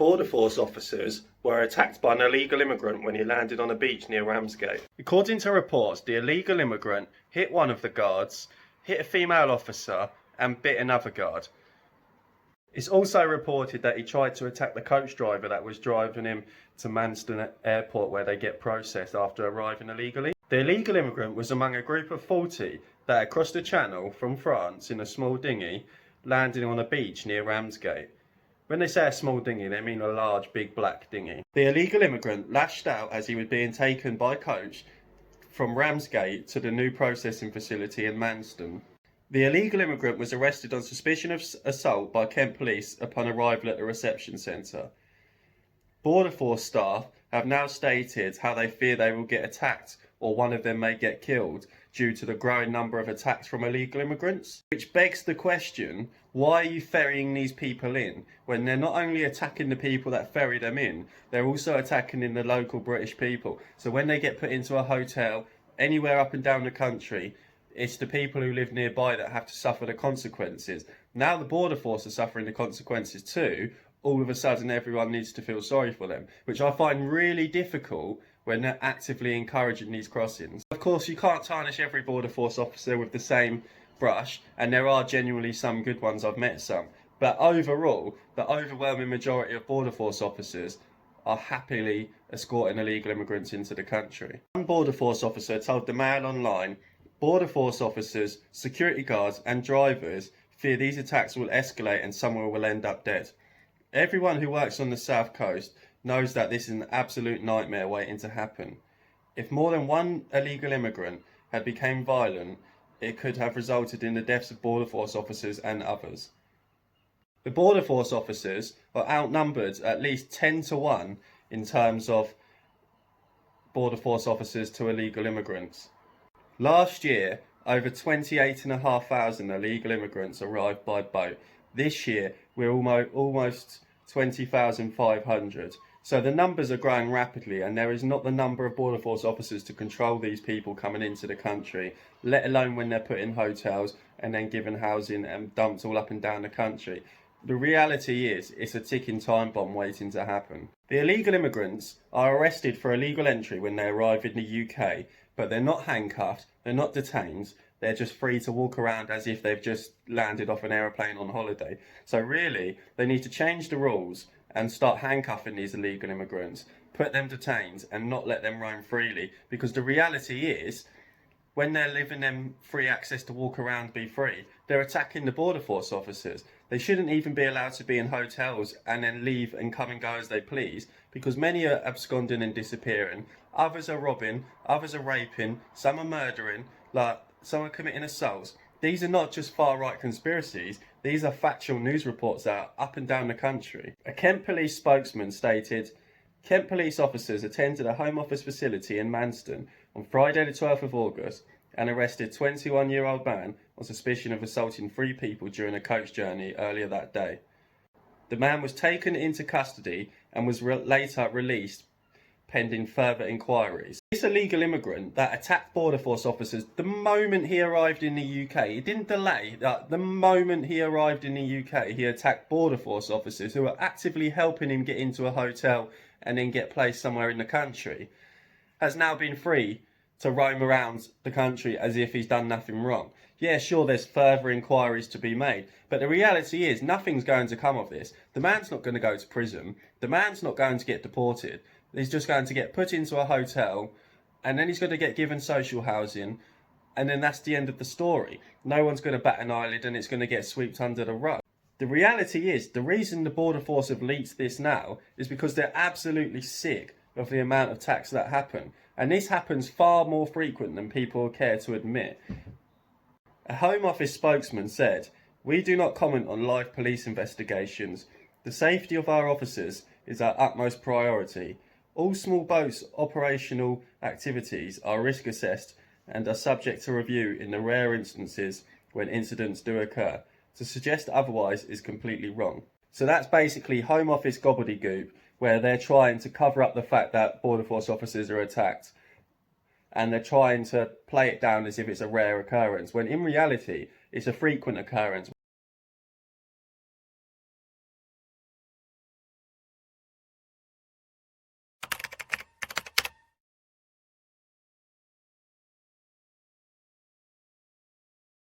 Border Force officers were attacked by an illegal immigrant when he landed on a beach near Ramsgate. According to reports, the illegal immigrant hit one of the guards, hit a female officer, and bit another guard. It's also reported that he tried to attack the coach driver that was driving him to Manston Airport, where they get processed after arriving illegally. The illegal immigrant was among a group of 40 that had crossed the channel from France in a small dinghy, landing on a beach near Ramsgate. When they say a small dinghy, they mean a large, big black dinghy. The illegal immigrant lashed out as he was being taken by coach from Ramsgate to the new processing facility in Manston. The illegal immigrant was arrested on suspicion of assault by Kent Police upon arrival at the reception centre. Border Force staff have now stated how they fear they will get attacked or one of them may get killed due to the growing number of attacks from illegal immigrants. Which begs the question, why are you ferrying these people in when they're not only attacking the people that ferry them in, they're also attacking in the local British people. So when they get put into a hotel anywhere up and down the country, it's the people who live nearby that have to suffer the consequences. Now the Border Force are suffering the consequences too. All of a sudden everyone needs to feel sorry for them, which I find really difficult when they're actively encouraging these crossings. Of course, you can't tarnish every Border Force officer with the same brush, and there are genuinely some good ones, I've met some. But overall, the overwhelming majority of Border Force officers are happily escorting illegal immigrants into the country. One Border Force officer told the Mail Online, Border Force officers, security guards and drivers fear these attacks will escalate and someone will end up dead. Everyone who works on the south coast knows that this is an absolute nightmare waiting to happen. If more than one illegal immigrant had become violent, it could have resulted in the deaths of Border Force officers and others. The Border Force officers are outnumbered at least 10 to 1 in terms of Border Force officers to illegal immigrants. Last year, over 28,500 illegal immigrants arrived by boat. This year, we're almost 20,500. So the numbers are growing rapidly, and there is not the number of Border Force officers to control these people coming into the country, let alone when they're put in hotels and then given housing and dumped all up and down the country. The reality is, it's a ticking time bomb waiting to happen. The illegal immigrants are arrested for illegal entry when they arrive in the UK, but they're not handcuffed, they're not detained, they're just free to walk around as if they've just landed off an aeroplane on holiday. So really, they need to change the rules and start handcuffing these illegal immigrants, put them detained and not let them roam freely. Because the reality is, when they're giving them free access to walk around, be free, they're attacking the Border Force officers. They shouldn't even be allowed to be in hotels and then leave and come and go as they please, because many are absconding and disappearing. Others are robbing, others are raping, some are murdering, some are committing assaults. These are not just far-right conspiracies, these are factual news reports that are up and down the country. A Kent Police spokesman stated, Kent Police officers attended a Home Office facility in Manston on Friday the 12th of August and arrested a 21-year-old man on suspicion of assaulting 3 people during a coach journey earlier that day. The man was taken into custody and was later released pending further inquiries. This illegal immigrant that attacked Border Force officers the moment he arrived in the UK, he didn't delay, the moment he arrived in the UK, he attacked Border Force officers who were actively helping him get into a hotel and then get placed somewhere in the country, has now been free to roam around the country as if he's done nothing wrong. Yeah, sure, there's further inquiries to be made, but the reality is nothing's going to come of this. The man's not going to go to prison. The man's not going to get deported. He's just going to get put into a hotel, and then he's going to get given social housing, and then that's the end of the story. No one's going to bat an eyelid, and it's going to get swept under the rug. The reality is, the reason the Border Force have leaked this now is because they're absolutely sick of the amount of attacks that happen. And this happens far more frequent than people care to admit. A Home Office spokesman said, "We do not comment on live police investigations. The safety of our officers is our utmost priority. All small boats' operational activities are risk assessed and are subject to review in the rare instances when incidents do occur. To suggest otherwise is completely wrong." So that's basically Home Office gobbledygook, where they're trying to cover up the fact that Border Force officers are attacked. And they're trying to play it down as if it's a rare occurrence, when in reality, it's a frequent occurrence.